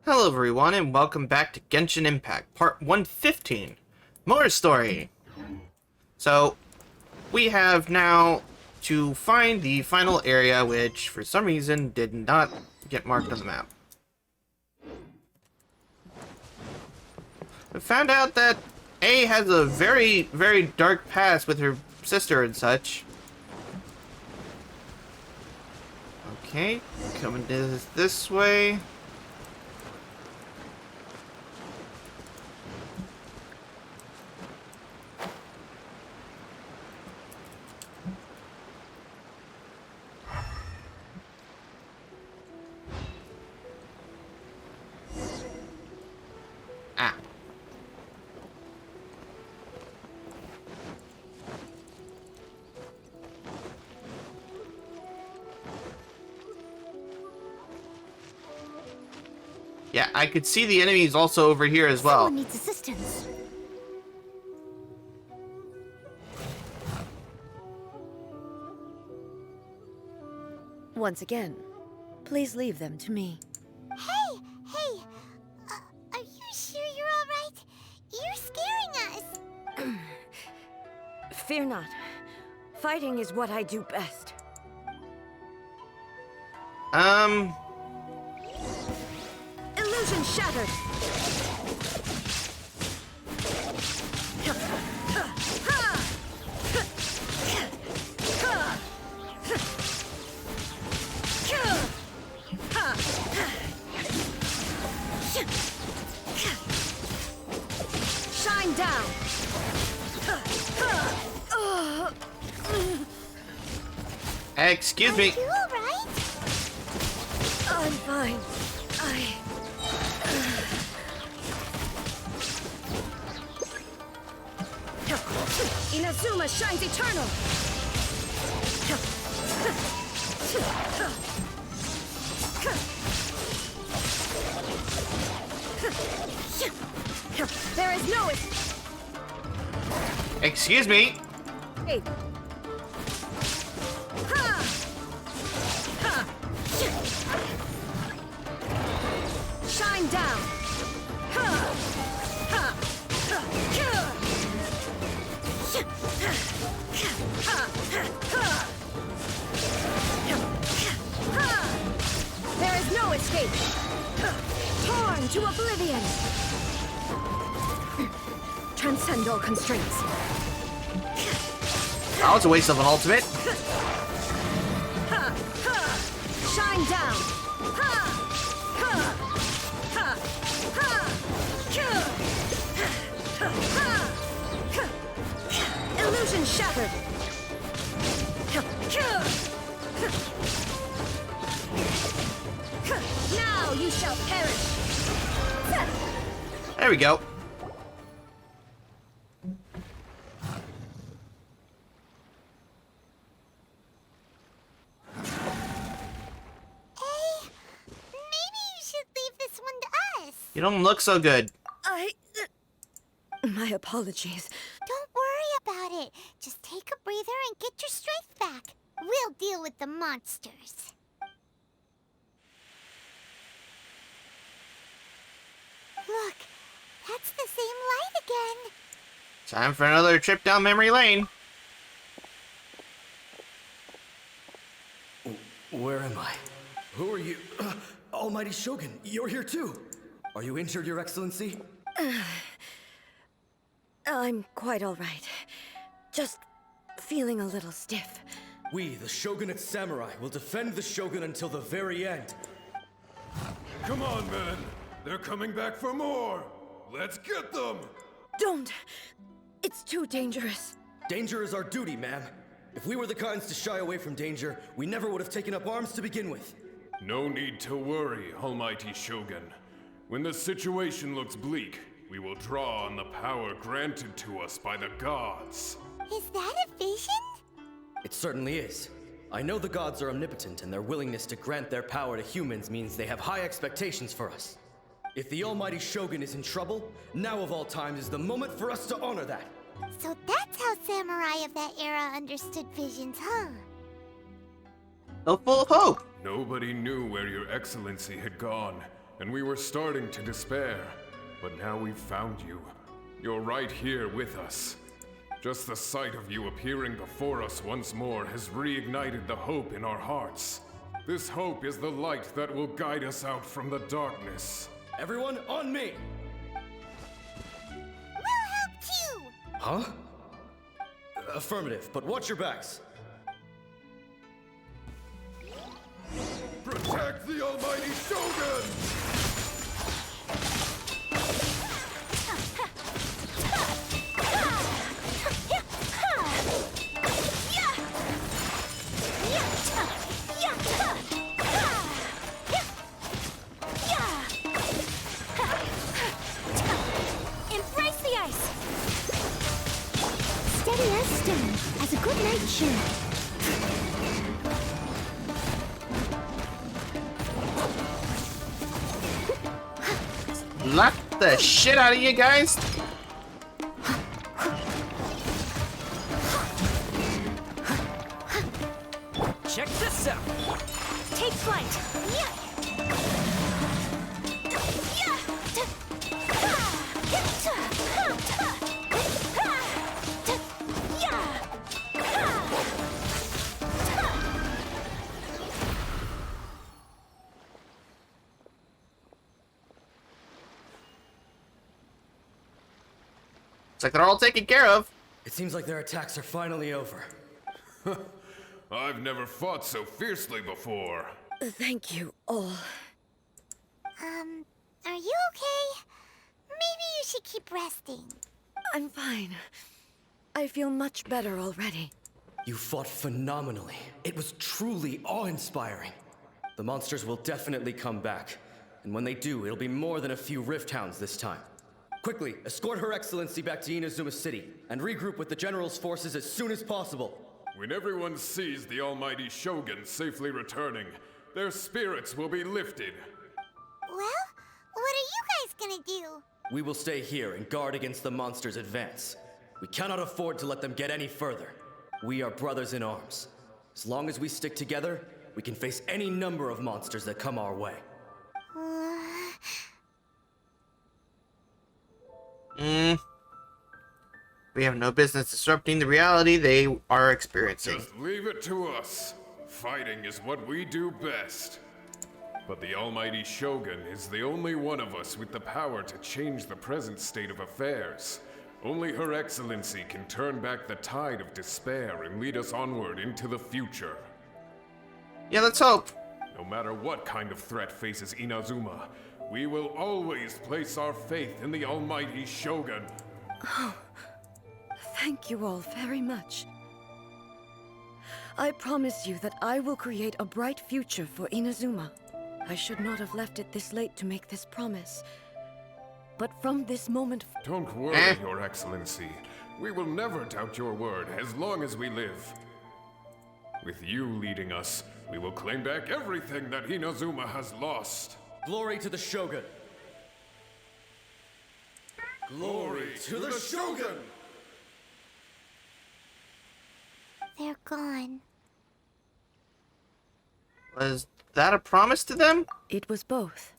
Hello everyone and welcome back to Genshin Impact, part 115, More Story. So, we have now to find the final area which, for some reason, did not get marked on the map. I found out that A has a very, very dark past with her sister and such. Okay, coming this way. Ah. Yeah, I could see the enemies also over here as well. Someone needs assistance. Once again, please leave them to me. Hey! Are you sure you're all right? You're scaring us! Fear not. Fighting is what I do best. Illusion shattered! Shine down! Excuse me. Are you all right? I'm fine. Inazuma shines eternal! There is no Excuse me. escape! Shine down! There is no escape! Torn to oblivion! Transcend all constraints. That was a waste of an ultimate. Shine down! Illusion shattered! Now you shall perish! There we go. Maybe you should leave this one to us. You don't look so good. My apologies. Don't worry about it. Just take a breather and get your strength back. We'll deal with the monsters. Look, that's the same light again. Time for another trip down memory lane. Where am I? Who are you? Almighty Shogun, you're here too. Are you injured, Your Excellency? I'm quite all right. Just feeling a little stiff. We, the Shogunate Samurai, will defend the Shogun until the very end. Come on, men! They're coming back for more! Let's get them! Don't! It's too dangerous. Danger is our duty, ma'am. If we were the kinds to shy away from danger, we never would have taken up arms to begin with. No need to worry, Almighty Shogun. When the situation looks bleak, we will draw on the power granted to us by the gods. Is that a vision? It certainly is. I know the gods are omnipotent, and their willingness to grant their power to humans means they have high expectations for us. If the Almighty Shogun is in trouble, now of all times is the moment for us to honor that. So that's how samurai of that era understood visions, huh? So full of hope. Nobody knew where your excellency had gone, and we were starting to despair. But now we've found you. You're right here with us. Just the sight of you appearing before us once more has reignited the hope in our hearts. This hope is the light that will guide us out from the darkness. Everyone, on me! We'll help too! Huh? Affirmative, but watch your backs. Protect the almighty Shogun! Embrace the ice! Steady as stone, as a good knight should. Lock the shit out of you guys. Check this out. Take flight! It's like they're all taken care of. It seems like their attacks are finally over. I've never fought so fiercely before. Thank you all. Are you okay? Maybe you should keep resting. I'm fine. I feel much better already. You fought phenomenally. It was truly awe-inspiring. The monsters will definitely come back. And when they do, it'll be more than a few Rift Hounds this time. Quickly, escort Her Excellency back to Inazuma City, and regroup with the General's forces as soon as possible. When everyone sees the almighty Shogun safely returning, their spirits will be lifted. Well, what are you guys gonna do? We will stay here and guard against the monsters' advance. We cannot afford to let them get any further. We are brothers in arms. As long as we stick together, we can face any number of monsters that come our way. We have no business disrupting the reality they are experiencing. Just leave it to us. Fighting is what we do best. But the almighty Shogun is the only one of us with the power to change the present state of affairs. Only Her Excellency can turn back the tide of despair and lead us onward into the future. Yeah, let's hope. No matter what kind of threat faces Inazuma, we will always place our faith in the almighty Shogun. Thank you all very much. I promise you that I will create a bright future for Inazuma. I should not have left it this late to make this promise. But from this moment... Don't worry, Your Excellency. We will never doubt your word as long as we live. With you leading us, we will claim back everything that Inazuma has lost. Glory to the Shogun! Glory to the Shogun! They're gone. Was that a promise to them? It was both.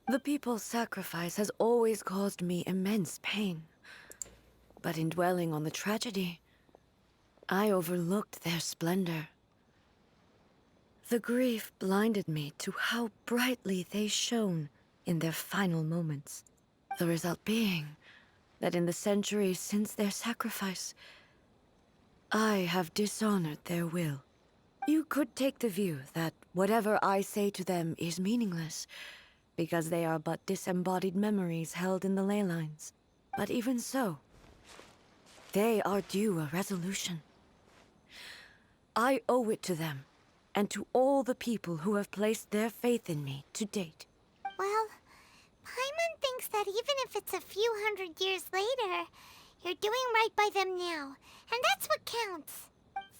The people's sacrifice has always caused me immense pain. But in dwelling on the tragedy, I overlooked their splendor. The grief blinded me to how brightly they shone in their final moments. The result being that in the centuries since their sacrifice, I have dishonored their will. You could take the view that whatever I say to them is meaningless, because they are but disembodied memories held in the ley lines. But even so, they are due a resolution. I owe it to them, and to all the people who have placed their faith in me to date. Well, Paimon thinks that even if it's a few hundred years later, you're doing right by them now, and that's what counts.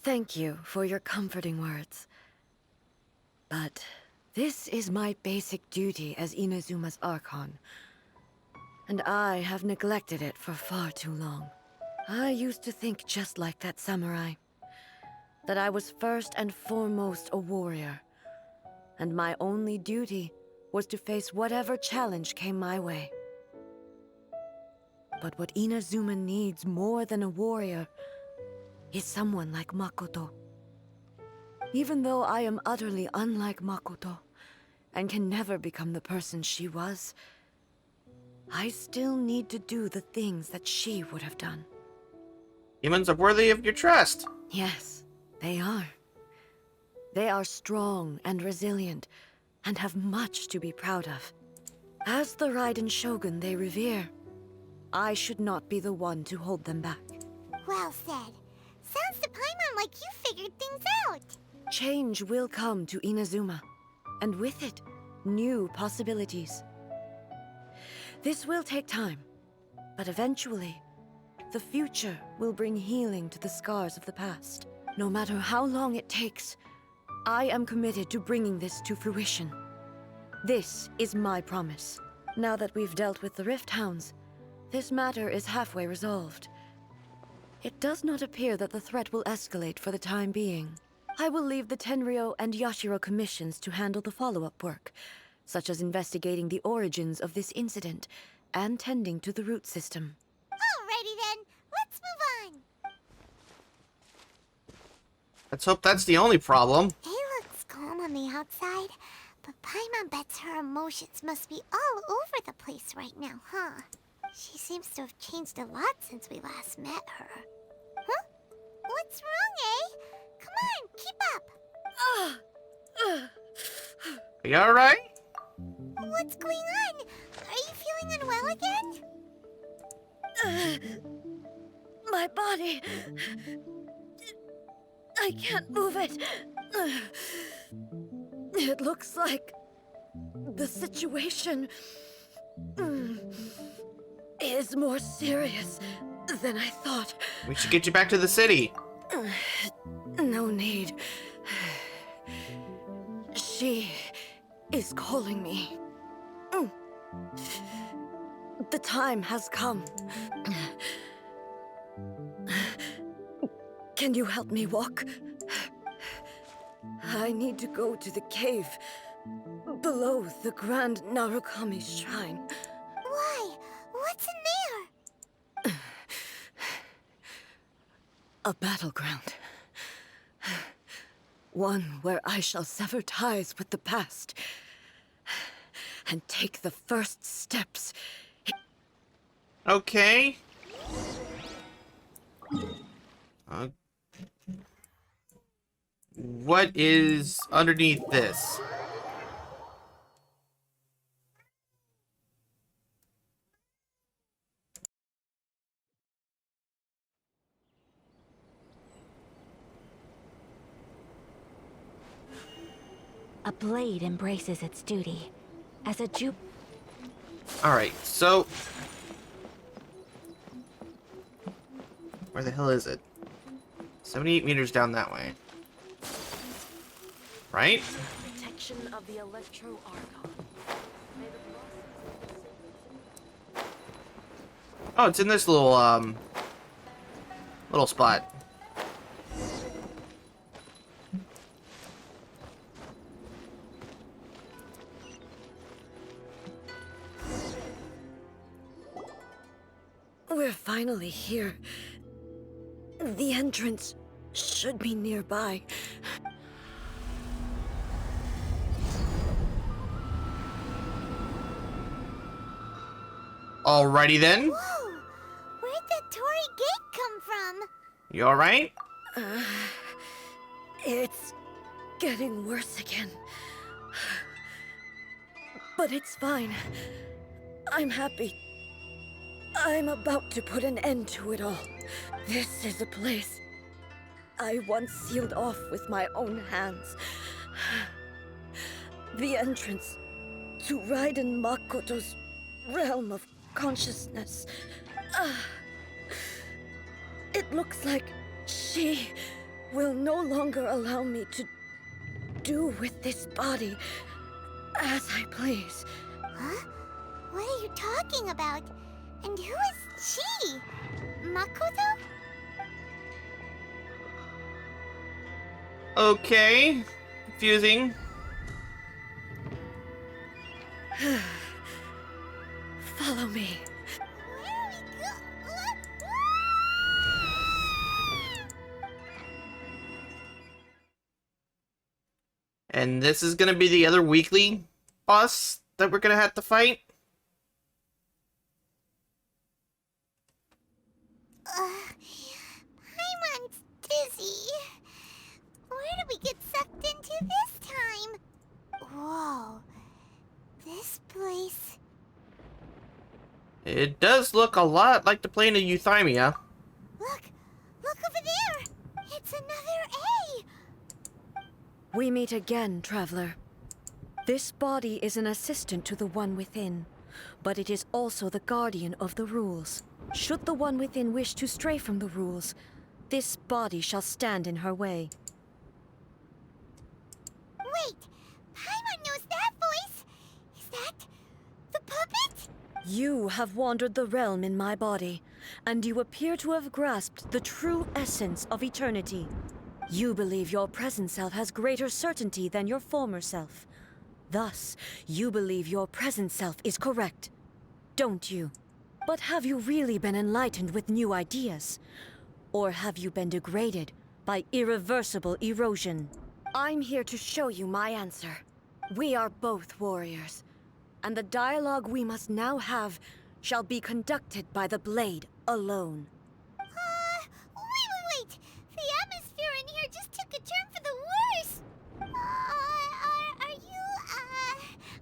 Thank you for your comforting words. But this is my basic duty as Inazuma's Archon, and I have neglected it for far too long. I used to think just like that samurai, that I was first and foremost a warrior, and my only duty was to face whatever challenge came my way. But what Inazuma needs more than a warrior is someone like Makoto. Even though I am utterly unlike Makoto, and can never become the person she was, I still need to do the things that she would have done. Humans are worthy of your trust. Yes, they are. They are strong and resilient, and have much to be proud of. As the Raiden Shogun they revere, I should not be the one to hold them back. Well said. Sounds to Paimon like you figured things out. Change will come to Inazuma, and with it, new possibilities. This will take time, but eventually, the future will bring healing to the scars of the past. No matter how long it takes, I am committed to bringing this to fruition. This is my promise. Now that we've dealt with the Rift Hounds, this matter is halfway resolved. It does not appear that the threat will escalate for the time being. I will leave the Tenryo and Yashiro commissions to handle the follow-up work, such as investigating the origins of this incident and tending to the root system. Alrighty then, let's move on. Let's hope that's the only problem. It looks calm on the outside, but Paimon bets her emotions must be all over the place right now, huh? She seems to have changed a lot since we last met her. Huh? What's wrong, eh? Come on, keep up. Are you alright? What's going on? Are you feeling unwell again? My body... I can't move it. It looks like the situation is more serious than I thought. We should get you back to the city. No need. She is calling me. The time has come. Can you help me walk? I need to go to the cave below the Grand Narukami Shrine. Why? What's in there? A battleground. One where I shall sever ties with the past and take the first steps. Okay. What is underneath this? A blade embraces its duty. As a Alright, so... where the hell is it? 78 meters down that way. Right? Protection of the Electro Argon. Oh, it's in this little, little spot. We're finally here. The entrance should be nearby. Alrighty then. Whoa! Where'd the Torii Gate come from? You alright? It's getting worse again. But it's fine. I'm happy. I'm about to put an end to it all. This is a place I once sealed off with my own hands. The entrance to Raiden Makoto's realm of consciousness. It looks like she will no longer allow me to do with this body as I please. Huh? What are you talking about? And who is she? Makoto? Okay. Confusing. Follow me. Where are we go? And this is gonna be the other weekly boss that we're gonna have to fight. Paimon's dizzy. Where did we get sucked into this time? Whoa. This place... It does look a lot like the plane of Euthymia. Look! Look over there! It's another A! We meet again, traveler. This body is an assistant to the one within, but it is also the guardian of the rules. Should the one within wish to stray from the rules, this body shall stand in her way. Wait! Paimon knows that voice! Is that... the puppet? You have wandered the realm in my body, and you appear to have grasped the true essence of eternity. You believe your present self has greater certainty than your former self. Thus, you believe your present self is correct, don't you? But have you really been enlightened with new ideas? Or have you been degraded by irreversible erosion? I'm here to show you my answer. We are both warriors, and the dialogue we must now have shall be conducted by the blade alone. Wait! The atmosphere in here just took a turn for the worse!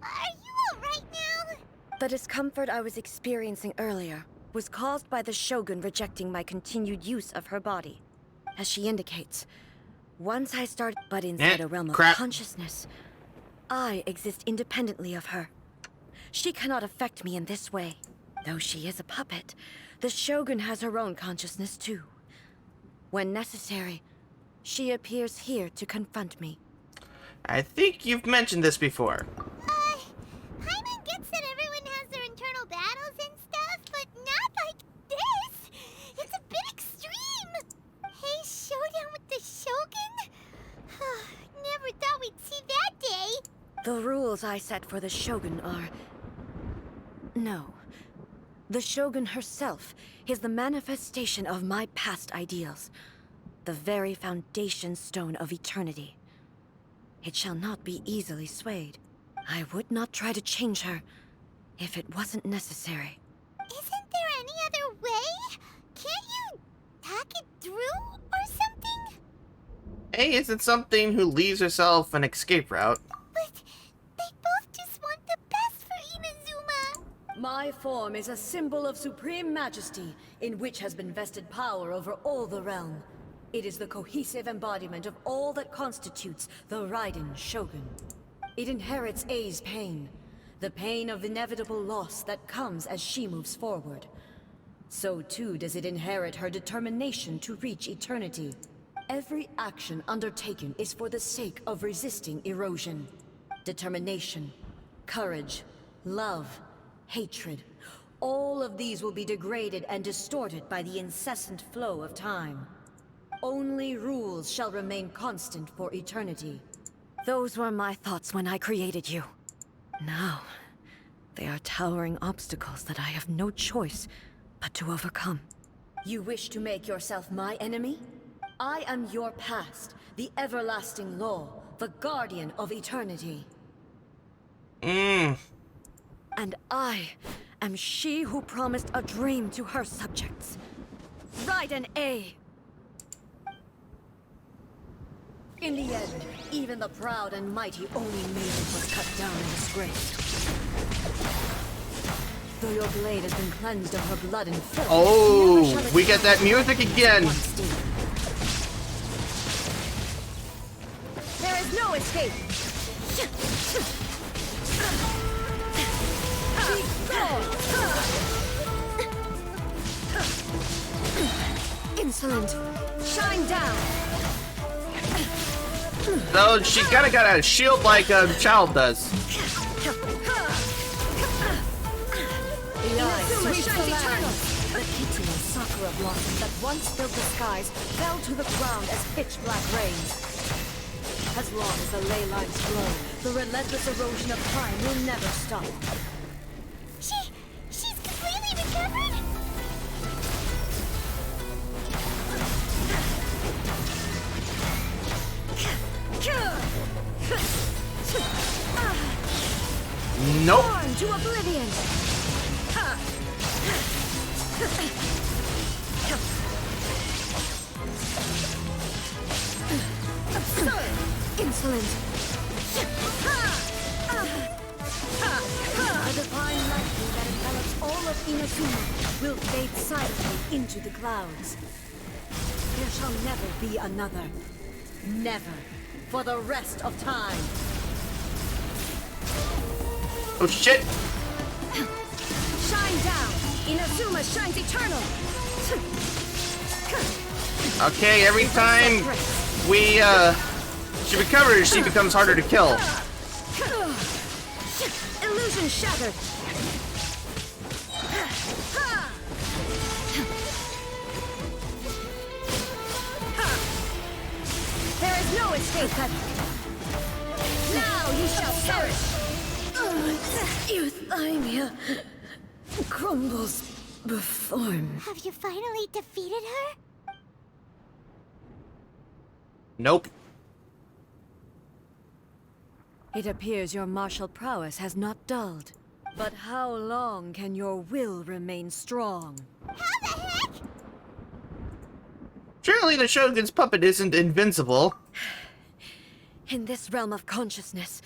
Are you alright now? The discomfort I was experiencing earlier was caused by the Shogun rejecting my continued use of her body. As she indicates, once I started, but inside a realm of consciousness, I exist independently of her. She cannot affect me in this way. Though she is a puppet, the Shogun has her own consciousness too. When necessary, she appears here to confront me. I think you've mentioned this before. Paimon gets that everyone has their internal battles and stuff, but not like this! It's a bit extreme! Hey, showdown with the Shogun? Never thought we'd see that day! The rules I set for the Shogun are... No. The Shogun herself is the manifestation of my past ideals. The very foundation stone of eternity. It shall not be easily swayed. I would not try to change her if it wasn't necessary. Isn't there any other way? Can't you hack it through or something? A isn't something who leaves herself an escape route. But they both just want the best for Inazuma. My form is a symbol of supreme majesty, in which has been vested power over all the realm. It is the cohesive embodiment of all that constitutes the Raiden Shogun. It inherits A's pain, the pain of inevitable loss that comes as she moves forward. So too does it inherit her determination to reach eternity. Every action undertaken is for the sake of resisting erosion. Determination, courage, love, hatred. All of these will be degraded and distorted by the incessant flow of time. Only rules shall remain constant for eternity. Those were my thoughts when I created you. Now, they are towering obstacles that I have no choice but to overcome. You wish to make yourself my enemy? I am your past, the everlasting law, the guardian of eternity. And I am she who promised a dream to her subjects. Raiden A. In the end, even the proud and mighty only maiden was cut down and disgraced. Though your blade has been cleansed of her blood and filth, Oh, we get that music again. There is no escape. Insolent, shine down. Though she kinda got a shield like a child does. The eyes reach the land. The Kitty and Sakura blossom that once filled the skies fell to the ground as pitch black rain. As long as the ley lines flow, the relentless erosion of time will never stop. She's completely recovered? Nope. Born to oblivion! Absurd! Insolent! A divine lightning that envelops all of Inazuma will fade silently into the clouds. There shall never be another. Never. For the rest of time. Oh shit! Shine down! Inazuma shines eternal! Okay, every time she recovers, she becomes harder to kill. Illusion shattered! There is no escape, Epic! Now you shall perish! Euthymia crumbles before me. Have you finally defeated her? Nope. It appears your martial prowess has not dulled. But how long can your will remain strong? How the heck? Surely the Shogun's puppet isn't invincible. In this realm of consciousness,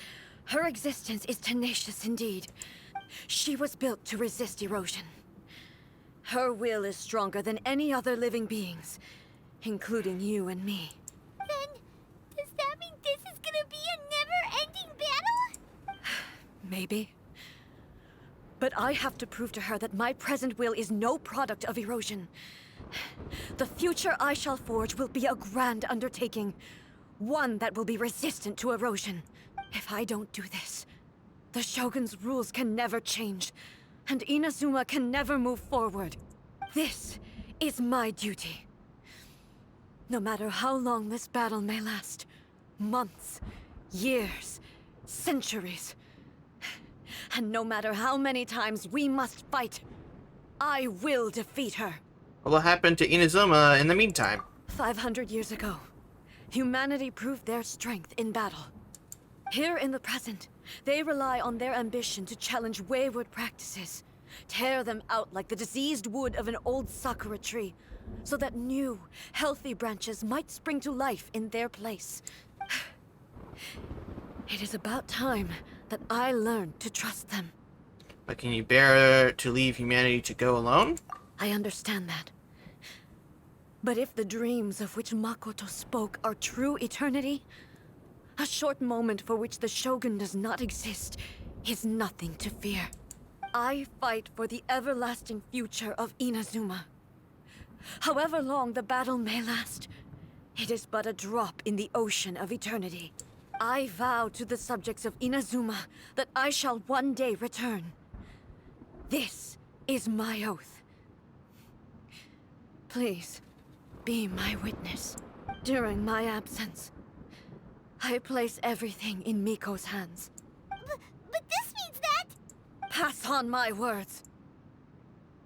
her existence is tenacious indeed. She was built to resist erosion. Her will is stronger than any other living being's, including you and me. Then, does that mean this is gonna be a never-ending battle? Maybe. But I have to prove to her that my present will is no product of erosion. The future I shall forge will be a grand undertaking. One that will be resistant to erosion. If I don't do this, the Shogun's rules can never change, and Inazuma can never move forward. This is my duty. No matter how long this battle may last, months, years, centuries, and no matter how many times we must fight, I will defeat her. What will happen to Inazuma in the meantime? 500 years ago, humanity proved their strength in battle. Here in the present, they rely on their ambition to challenge wayward practices, tear them out like the diseased wood of an old sakura tree, so that new, healthy branches might spring to life in their place. It is about time that I learned to trust them. But can you bear to leave humanity to go alone? I understand that. But if the dreams of which Makoto spoke are true eternity, a short moment for which the Shogun does not exist is nothing to fear. I fight for the everlasting future of Inazuma. However long the battle may last, it is but a drop in the ocean of eternity. I vow to the subjects of Inazuma that I shall one day return. This is my oath. Please, be my witness. During my absence, I place everything in Miko's hands. But this means that... Pass on my words.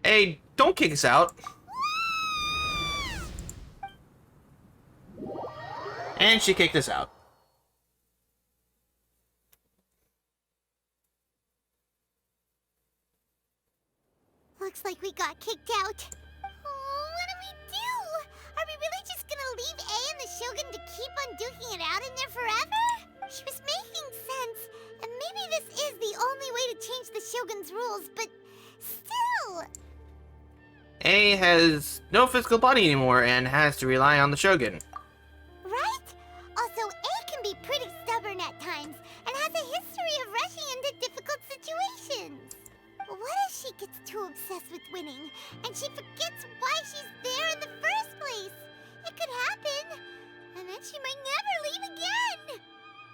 Hey, don't kick us out. And she kicked us out. Looks like we got kicked out. Oh, what do we do? Are we really just gonna leave A and the Shogun to keep on duking it out in there forever? She was making sense, and maybe this is the only way to change the Shogun's rules, but still... A has no physical body anymore and has to rely on the Shogun. Right? Also, A can be pretty stubborn at times, and has a history of rushing into difficult situations. What if she gets too obsessed with winning, and she forgets why she's there in the first place? It could happen, and then she might never leave again.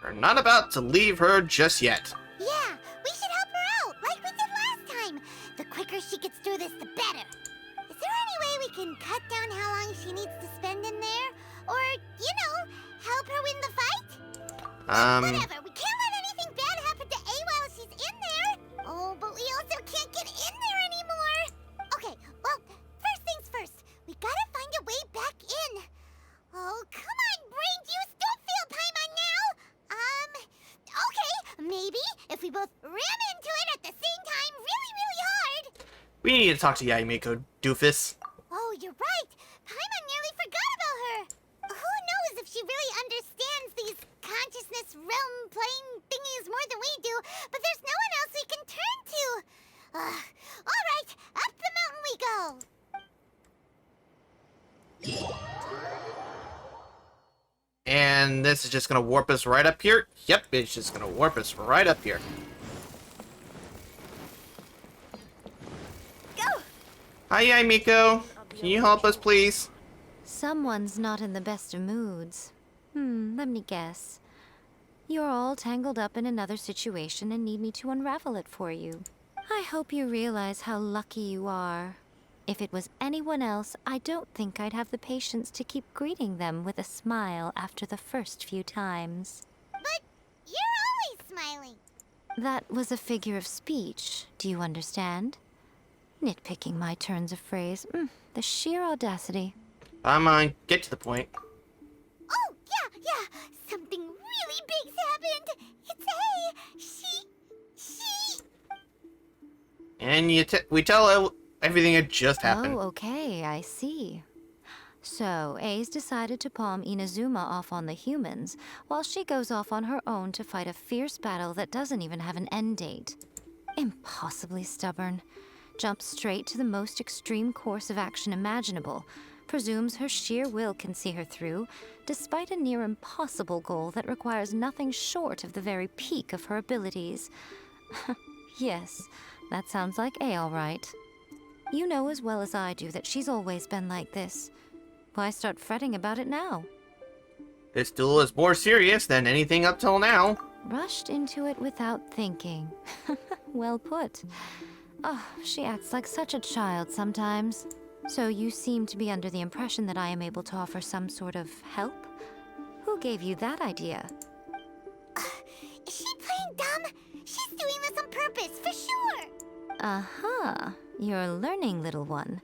We're not about to leave her just yet. Yeah, we should help her out, like we did last time. The quicker she gets through this, the better. Is there any way we can cut down how long she needs to spend in there? Or, you know, help her win the fight? Whatever, we can't let anything bad happen to A while she's in there. Oh, but we also can't get in there anymore. Okay, well, first things first. We gotta find a way back in. Oh, come on, brain juice, don't feel Paimon now. Okay, maybe if we both ram into it at the same time really, really hard. We need to talk to Yaimiko, doofus. Oh, you're right. Paimon nearly forgot about her. Who knows if she really understands these consciousness realm plane thingies more than we do, but there's no one else we can turn to. All right, up the mountain we go. And this is just gonna warp us right up here. Yep, it's just gonna warp us right up here. Go! Hi, Yaimiko. Can you help us, please? Someone's not in the best of moods. Let me guess. You're all tangled up in another situation and need me to unravel it for you. I hope you realize how lucky you are. If it was anyone else, I don't think I'd have the patience to keep greeting them with a smile after the first few times. But you're always smiling. That was a figure of speech, do you understand? Nitpicking my turns of phrase. The sheer audacity. Come on, get to the point. Oh, yeah. Something really big's happened. It's A. She... And we tell everything that just happened. Oh, okay, I see. So, A's decided to palm Inazuma off on the humans, while she goes off on her own to fight a fierce battle that doesn't even have an end date. Impossibly stubborn. Jumps straight to the most extreme course of action imaginable, presumes her sheer will can see her through, despite a near impossible goal that requires nothing short of the very peak of her abilities. Yes, that sounds like A all right. You know as well as I do that she's always been like this. Why start fretting about it now? This duel is more serious than anything up till now. Rushed into it without thinking. Well put. Oh, she acts like such a child sometimes. So you seem to be under the impression that I am able to offer some sort of help? Who gave you that idea? Is she playing dumb? She's doing this on purpose, for sure. Uh-huh. You're learning, little one.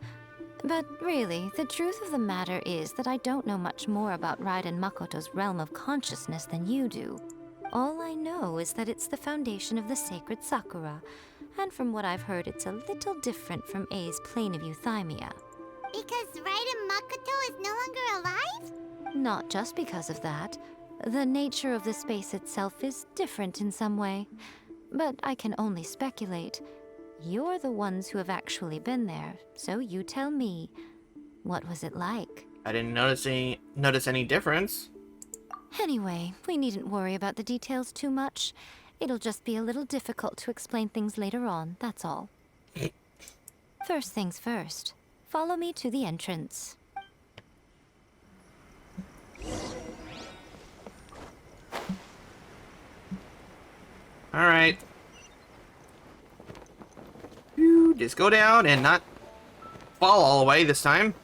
But really, the truth of the matter is that I don't know much more about Raiden Makoto's realm of consciousness than you do. All I know is that it's the foundation of the sacred Sakura, and from what I've heard, it's a little different from A's plane of euthymia. Because Raiden Makoto is no longer alive? Not just because of that. The nature of the space itself is different in some way. But I can only speculate. You're the ones who have actually been there, so you tell me. What was it like? I didn't notice any difference. Anyway, we needn't worry about the details too much. It'll just be a little difficult to explain things later on, that's all. First things first. Follow me to the entrance. Alright. Just go down and not fall all the way this time.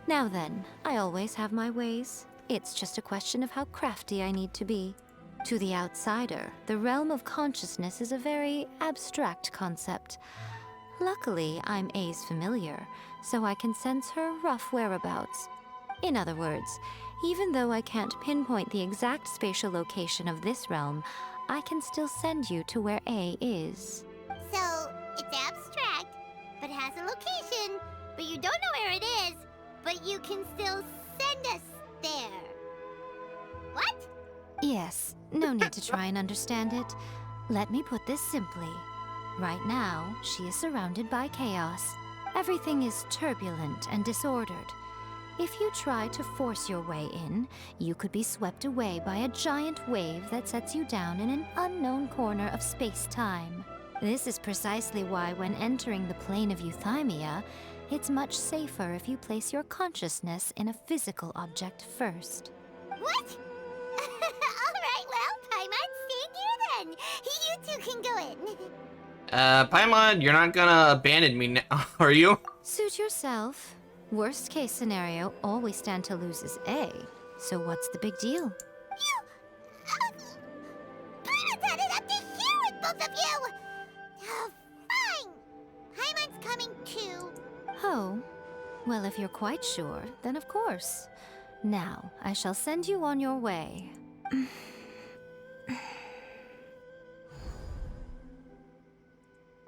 Now then, I always have my ways. It's just a question of how crafty I need to be. To the outsider, the realm of consciousness is a very abstract concept. Luckily, I'm A's familiar, so I can sense her rough whereabouts. In other words, even though I can't pinpoint the exact spatial location of this realm, I can still send you to where A is. So, it's abstract, but has a location, but you don't know where it is, but you can still send us there. What? Yes, no need to try and understand it. Let me put this simply. Right now, she is surrounded by chaos. Everything is turbulent and disordered. If you try to force your way in, you could be swept away by a giant wave that sets you down in an unknown corner of space-time. This is precisely why when entering the plane of euthymia, it's much safer if you place your consciousness in a physical object first. What? Alright, well, Paimon, stay here then. You two can go in. Paimon, you're not gonna abandon me now, are you? Suit yourself. Worst case scenario, all we stand to lose is A. So what's the big deal? Paimon's had it up to here with both of you! Oh, fine! Paimon's coming too. Oh, well, if you're quite sure, then of course. Now, I shall send you on your way.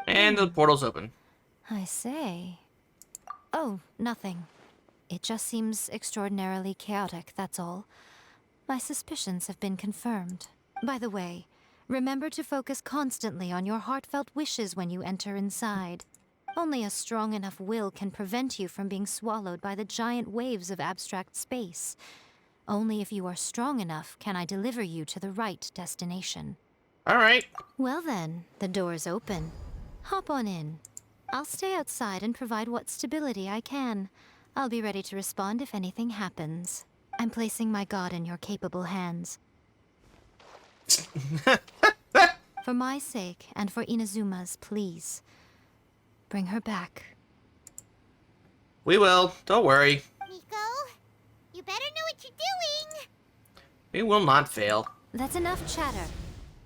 And the portal's open. I say. Oh, nothing. It just seems extraordinarily chaotic, that's all. My suspicions have been confirmed. By the way, remember to focus constantly on your heartfelt wishes when you enter inside. Only a strong enough will can prevent you from being swallowed by the giant waves of abstract space. Only if you are strong enough can I deliver you to the right destination. Alright. Well then, the door's open. Hop on in. I'll stay outside and provide what stability I can. I'll be ready to respond if anything happens. I'm placing my god in your capable hands. For my sake, and for Inazuma's, please. Bring her back. We will. Don't worry. Miko, you better know what you're doing! We will not fail. That's enough chatter.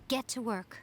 Get to work.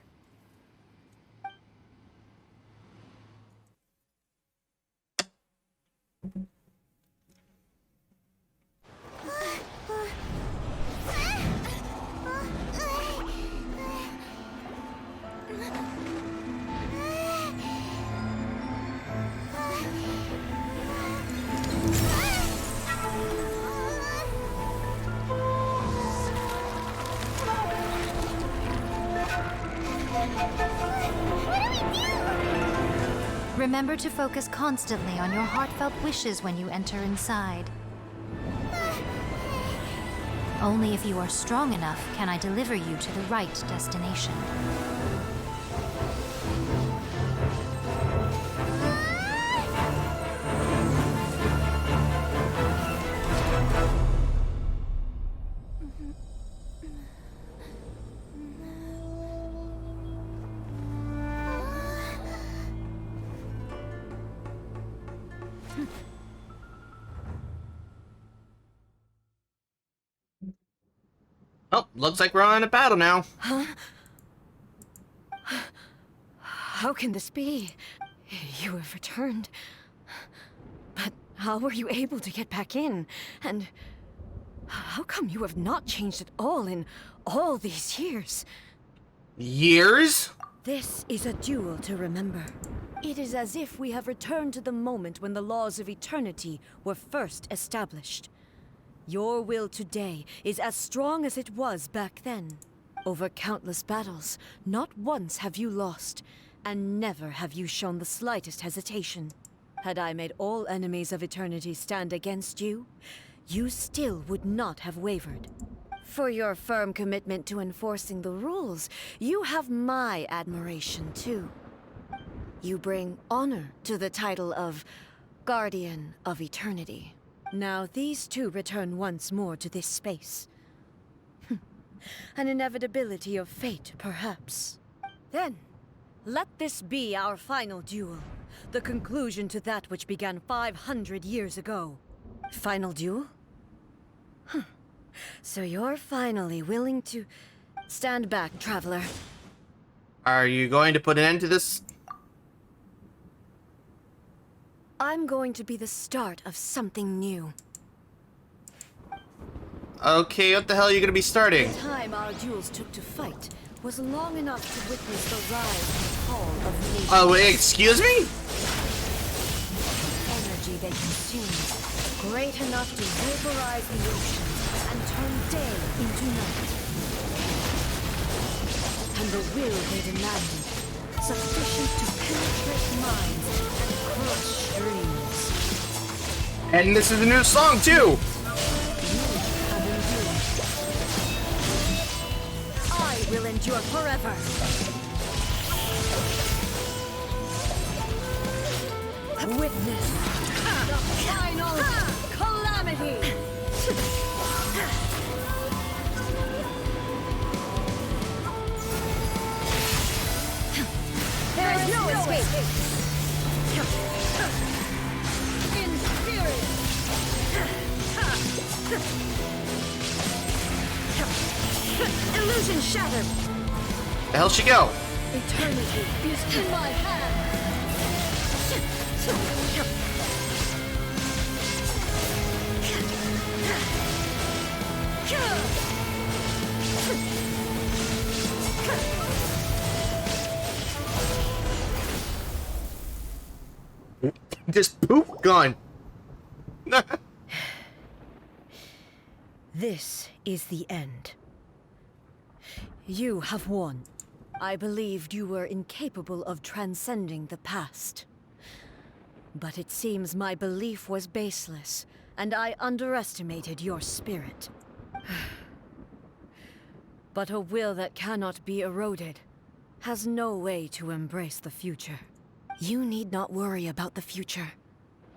Remember to focus constantly on your heartfelt wishes when you enter inside. Only if you are strong enough can I deliver you to the right destination. Oh, looks like we're on a battle now. How can this be? You have returned. But how were you able to get back in? And how come you have not changed at all in all these years? Years? This is a duel to remember. It is as if we have returned to the moment when the laws of eternity were first established. Your will today is as strong as it was back then. Over countless battles, not once have you lost, and never have you shown the slightest hesitation. Had I made all enemies of eternity stand against you, you still would not have wavered. For your firm commitment to enforcing the rules, you have my admiration too. You bring honor to the title of Guardian of Eternity. Now these two return once more to this space. An inevitability of fate, perhaps. Then, let this be our final duel. The conclusion to that which began 500 years ago. Final duel? So you're finally willing to stand back, traveler. Are you going to put an end to this? I'm going to be the start of something new. Okay, what the hell are you going to be starting? The time our duels took to fight was long enough to witness the rise and fall of nations. Oh, wait, excuse me? Energy they consumed, great enough to vaporize the oceans and turn day into night. And the will they demanded, sufficient to penetrate minds and crush dreams. And this is a new song, too! You have endured. I will endure forever. Witness the final calamity. There is no escape. In spirit. Illusion shattered! The hell she go? Eternity is in my hand! Just poof, gone. This is the end. You have won. I believed you were incapable of transcending the past. But it seems my belief was baseless, and I underestimated your spirit. But a will that cannot be eroded has no way to embrace the future. You need not worry about the future.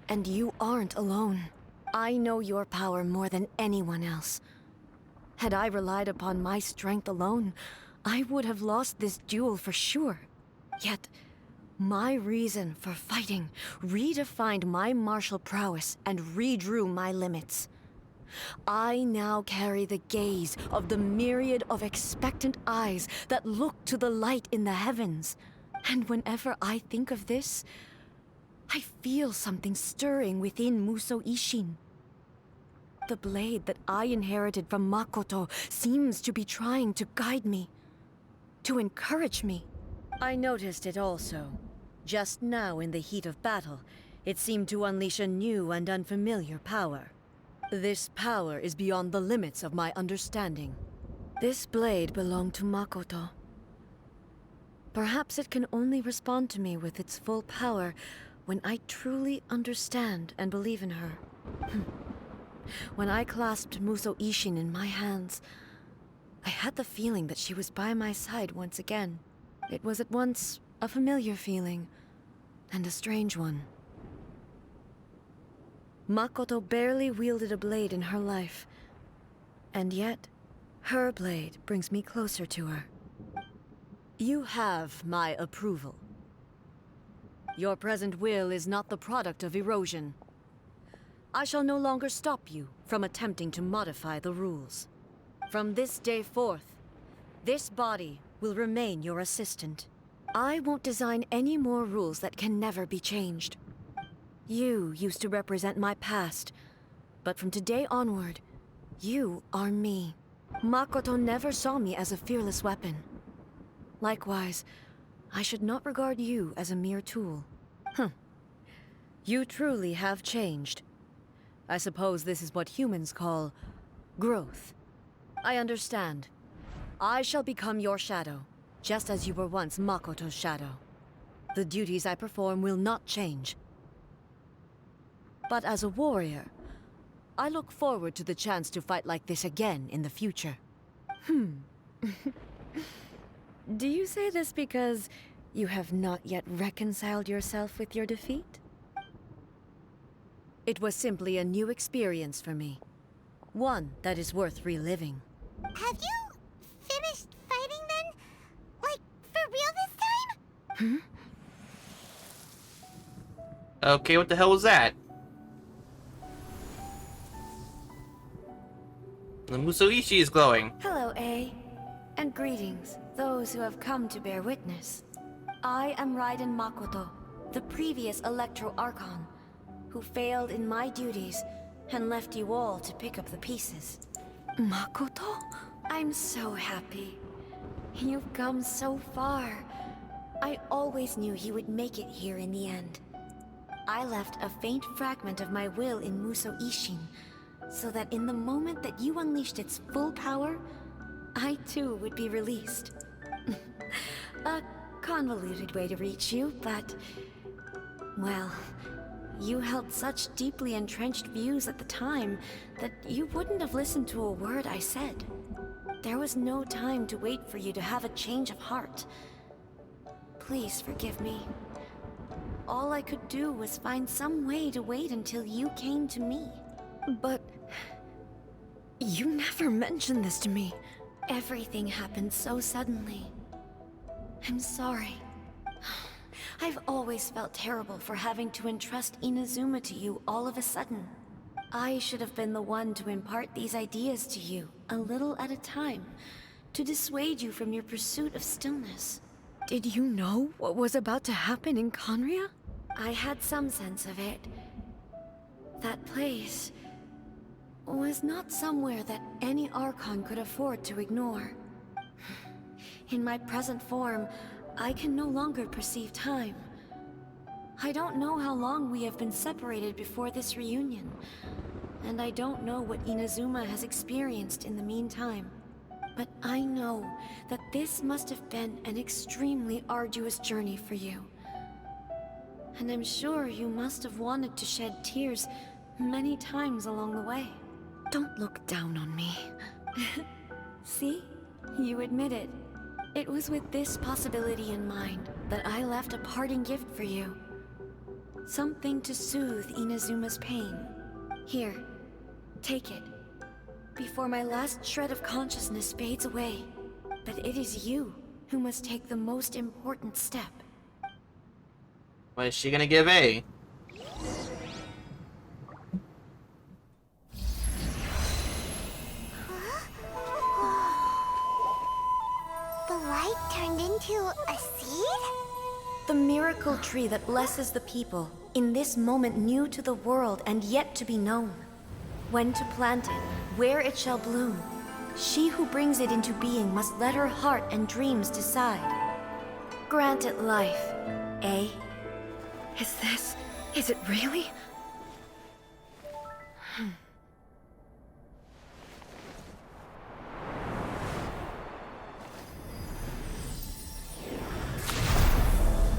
And you aren't alone. I know your power more than anyone else. Had I relied upon my strength alone, I would have lost this duel for sure. Yet, my reason for fighting redefined my martial prowess and redrew my limits. I now carry the gaze of the myriad of expectant eyes that look to the light in the heavens. And whenever I think of this, I feel something stirring within Muso Ishin. The blade that I inherited from Makoto seems to be trying to guide me, to encourage me. I noticed it also. Just now in the heat of battle, it seemed to unleash a new and unfamiliar power. This power is beyond the limits of my understanding. This blade belonged to Makoto. Perhaps it can only respond to me with its full power when I truly understand and believe in her. When I clasped Muso Ishin in my hands, I had the feeling that she was by my side once again. It was at once a familiar feeling and a strange one. Makoto barely wielded a blade in her life, and yet her blade brings me closer to her. You have my approval. Your present will is not the product of erosion. I shall no longer stop you from attempting to modify the rules. From this day forth, this body will remain your assistant. I won't design any more rules that can never be changed. You used to represent my past, but from today onward, you are me. Makoto never saw me as a fearless weapon. Likewise, I should not regard you as a mere tool. You truly have changed. I suppose this is what humans call growth. I understand. I shall become your shadow, just as you were once Makoto's shadow. The duties I perform will not change. But as a warrior, I look forward to the chance to fight like this again in the future. Do you say this because you have not yet reconciled yourself with your defeat? It was simply a new experience for me. One that is worth reliving. Have you finished fighting then? Like, for real this time? Okay, what the hell was that? The Musoichi is glowing. Hello, A. And greetings, those who have come to bear witness. I am Raiden Makoto, the previous Electro Archon, who failed in my duties and left you all to pick up the pieces. Makoto? I'm so happy. You've come so far. I always knew you would make it here in the end. I left a faint fragment of my will in Muso Ishin, so that in the moment that you unleashed its full power, I too would be released. A convoluted way to reach you, but... well, you held such deeply entrenched views at the time that you wouldn't have listened to a word I said. There was no time to wait for you to have a change of heart. Please forgive me. All I could do was find some way to wait until you came to me. But... you never mentioned this to me. Everything happened so suddenly. I'm sorry. I've always felt terrible for having to entrust Inazuma to you all of a sudden. I should have been the one to impart these ideas to you, a little at a time, to dissuade you from your pursuit of stillness. Did you know what was about to happen in Conria? I had some sense of it. That place was not somewhere that any Archon could afford to ignore. In my present form, I can no longer perceive time. I don't know how long we have been separated before this reunion, and I don't know what Inazuma has experienced in the meantime. But I know that this must have been an extremely arduous journey for you. And I'm sure you must have wanted to shed tears many times along the way. Don't look down on me. See? You admit it. It was with this possibility in mind that I left a parting gift for you. Something to soothe Inazuma's pain. Here, take it. Before my last shred of consciousness fades away. But it is you who must take the most important step. What is she gonna give A? The light turned into a seed? The miracle tree that blesses the people, in this moment new to the world and yet to be known. When to plant it, where it shall bloom. She who brings it into being must let her heart and dreams decide. Grant it life, eh? Is it really?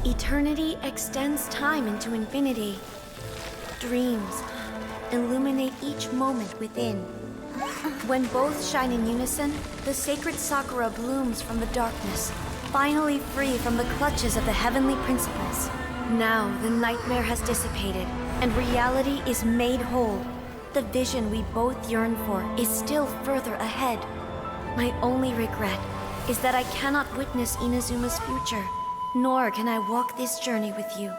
Eternity extends time into infinity. Dreams illuminate each moment within. When both shine in unison, the sacred Sakura blooms from the darkness, finally free from the clutches of the heavenly principles. Now the nightmare has dissipated, and reality is made whole. The vision we both yearn for is still further ahead. My only regret is that I cannot witness Inazuma's future, nor can I walk this journey with you.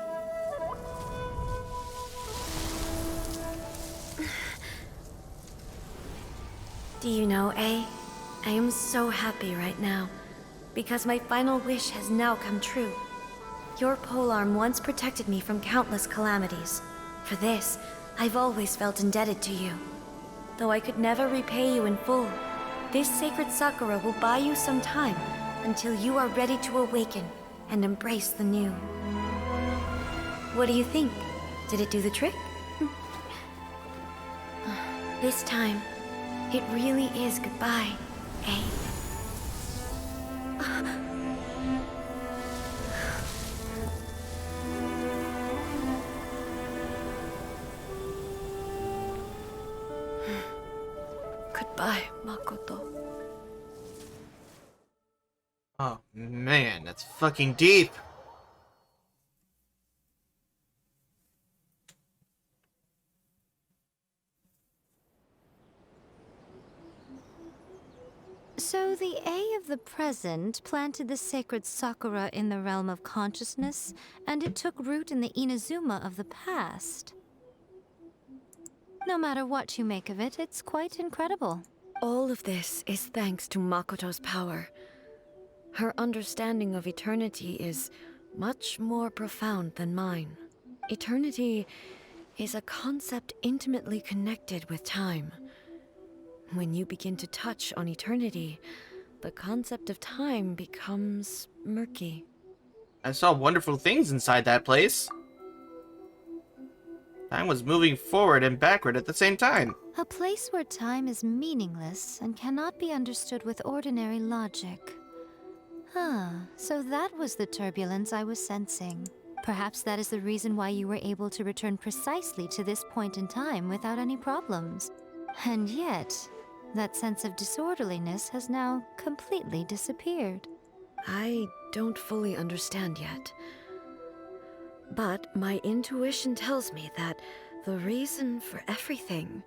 Do you know, A? I am so happy right now, because my final wish has now come true. Your polearm once protected me from countless calamities. For this, I've always felt indebted to you. Though I could never repay you in full, this sacred Sakura will buy you some time until you are ready to awaken and embrace the new. What do you think? Did it do the trick? This time, it really is goodbye, eh? Goodbye, Makoto. Oh man, that's fucking deep. So the A of the present planted the sacred Sakura in the realm of consciousness, and it took root in the Inazuma of the past. No matter what you make of it, it's quite incredible. All of this is thanks to Makoto's power. Her understanding of eternity is much more profound than mine. Eternity is a concept intimately connected with time. When you begin to touch on eternity, the concept of time becomes murky. I saw wonderful things inside that place. Time was moving forward and backward at the same time. A place where time is meaningless and cannot be understood with ordinary logic. So that was the turbulence I was sensing. Perhaps that is the reason why you were able to return precisely to this point in time without any problems. And yet, that sense of disorderliness has now completely disappeared. I don't fully understand yet. But my intuition tells me that the reason for everything,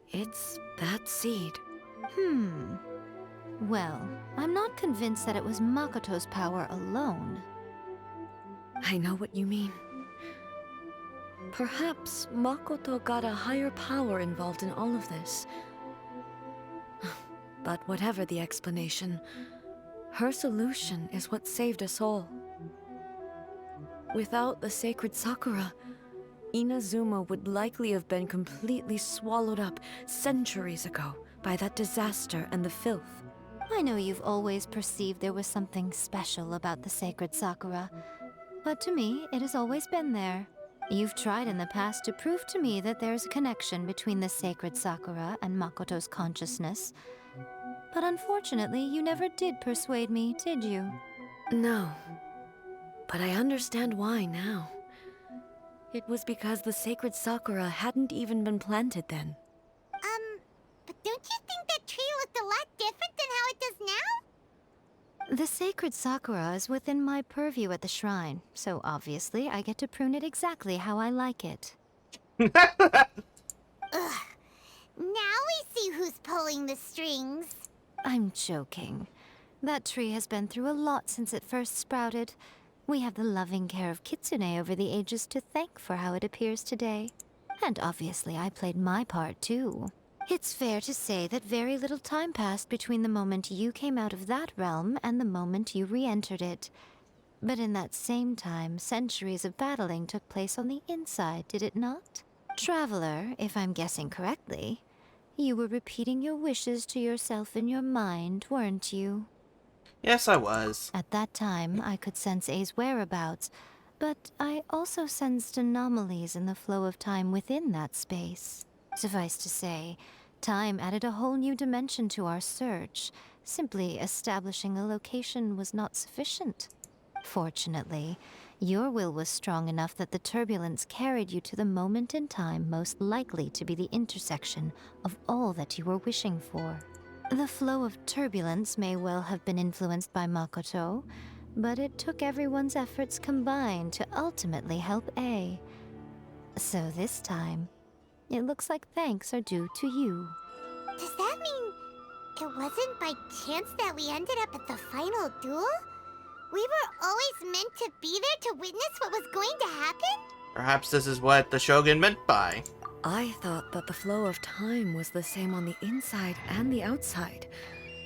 it's that seed. Well, I'm not convinced that it was Makoto's power alone. I know what you mean. Perhaps Makoto got a higher power involved in all of this. But whatever the explanation, her solution is what saved us all. Without the sacred Sakura, Inazuma would likely have been completely swallowed up centuries ago by that disaster and the filth. I know you've always perceived there was something special about the sacred Sakura, but to me, it has always been there. You've tried in the past to prove to me that there's a connection between the sacred Sakura and Makoto's consciousness, but unfortunately, you never did persuade me, did you? No, but I understand why now. It was because the sacred Sakura hadn't even been planted then. But don't you think that tree looked a lot different than how it does now? The sacred Sakura is within my purview at the shrine, so obviously I get to prune it exactly how I like it. Ugh. Now we see who's pulling the strings. I'm joking. That tree has been through a lot since it first sprouted. We have the loving care of Kitsune over the ages to thank for how it appears today. And obviously I played my part too. It's fair to say that very little time passed between the moment you came out of that realm and the moment you re-entered it. But in that same time, centuries of battling took place on the inside, did it not? Traveler, if I'm guessing correctly, you were repeating your wishes to yourself in your mind, weren't you? Yes, I was. At that time, I could sense A's whereabouts, but I also sensed anomalies in the flow of time within that space. Suffice to say, time added a whole new dimension to our search. Simply establishing a location was not sufficient. Fortunately, your will was strong enough that the turbulence carried you to the moment in time most likely to be the intersection of all that you were wishing for. The flow of turbulence may well have been influenced by Makoto, but it took everyone's efforts combined to ultimately help A. So this time, it looks like thanks are due to you. Does that mean it wasn't by chance that we ended up at the final duel? We were always meant to be there to witness what was going to happen? Perhaps this is what the Shogun meant by. I thought that the flow of time was the same on the inside and the outside.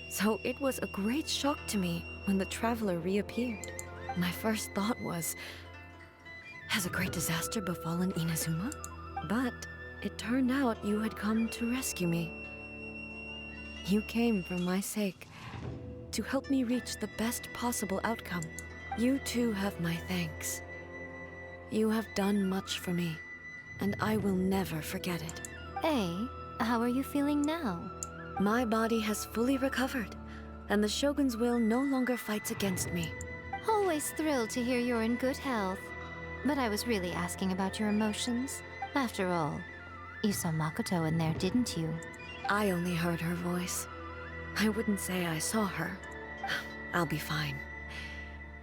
So it was a great shock to me when the traveler reappeared. My first thought was, has a great disaster befallen Inazuma? But it turned out you had come to rescue me. You came for my sake, to help me reach the best possible outcome. You too have my thanks. You have done much for me, and I will never forget it. A, how are you feeling now? My body has fully recovered, and the Shogun's will no longer fights against me. Always thrilled to hear you're in good health. But I was really asking about your emotions. After all, you saw Makoto in there, didn't you? I only heard her voice. I wouldn't say I saw her. I'll be fine.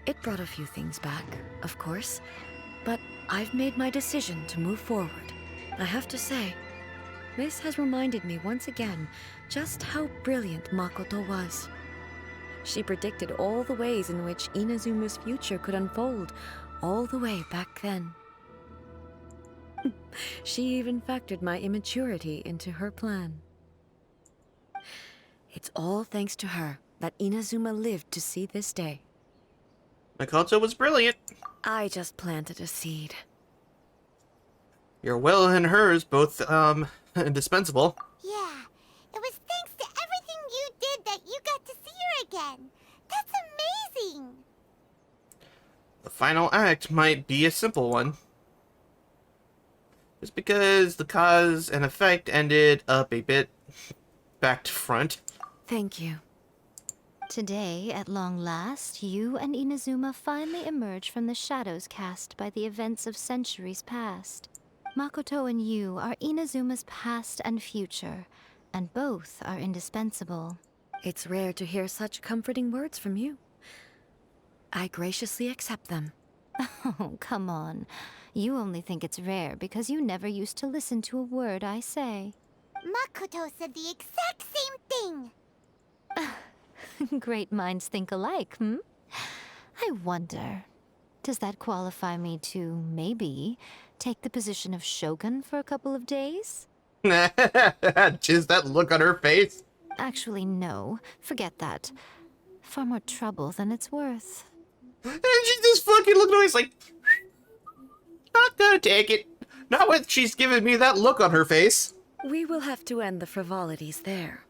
It brought a few things back, of course, but I've made my decision to move forward. I have to say, this has reminded me once again just how brilliant Makoto was. She predicted all the ways in which Inazuma's future could unfold, all the way back then. She even factored my immaturity into her plan. It's all thanks to her that Inazuma lived to see this day. Makoto was brilliant. I just planted a seed. Your will and hers both, indispensable. Yeah, it was thanks to everything you did that you got to see her again. That's amazing! The final act might be a simple one. Just because the cause and effect ended up a bit back to front. Thank you. Today, at long last, you and Inazuma finally emerge from the shadows cast by the events of centuries past. Makoto and you are Inazuma's past and future, and both are indispensable. It's rare to hear such comforting words from you. I graciously accept them. Oh, come on. You only think it's rare because you never used to listen to a word I say. Makoto said the exact same thing! Great minds think alike, hmm? I wonder, does that qualify me to, maybe, take the position of Shogun for a couple of days? Just that look on her face. Actually, no. Forget that. Far more trouble than it's worth. And she just fucking looked away. It's like, not gonna take it. Not when she's giving me that look on her face. We will have to end the frivolities there.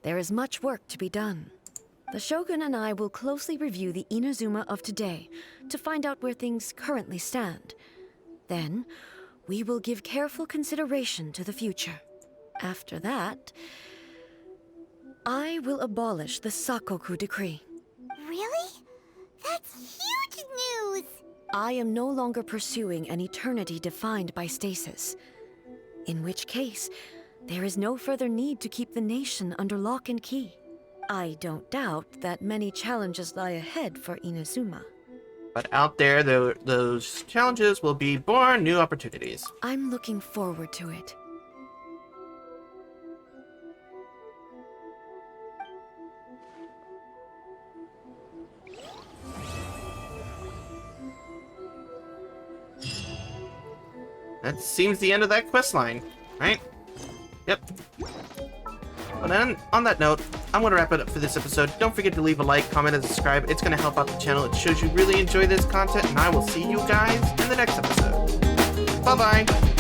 There is much work to be done. The Shogun and I will closely review the Inazuma of today to find out where things currently stand. Then, we will give careful consideration to the future. After that, I will abolish the Sakoku decree. Really? That's huge news! I am no longer pursuing an eternity defined by stasis. In which case, there is no further need to keep the nation under lock and key. I don't doubt that many challenges lie ahead for Inazuma. But out there, those challenges will be born new opportunities. I'm looking forward to it. That seems the end of that quest line, right? Yep. Well then, on that note, I'm going to wrap it up for this episode. Don't forget to leave a like, comment, and subscribe. It's going to help out the channel. It shows you really enjoy this content, and I will see you guys in the next episode. Bye-bye!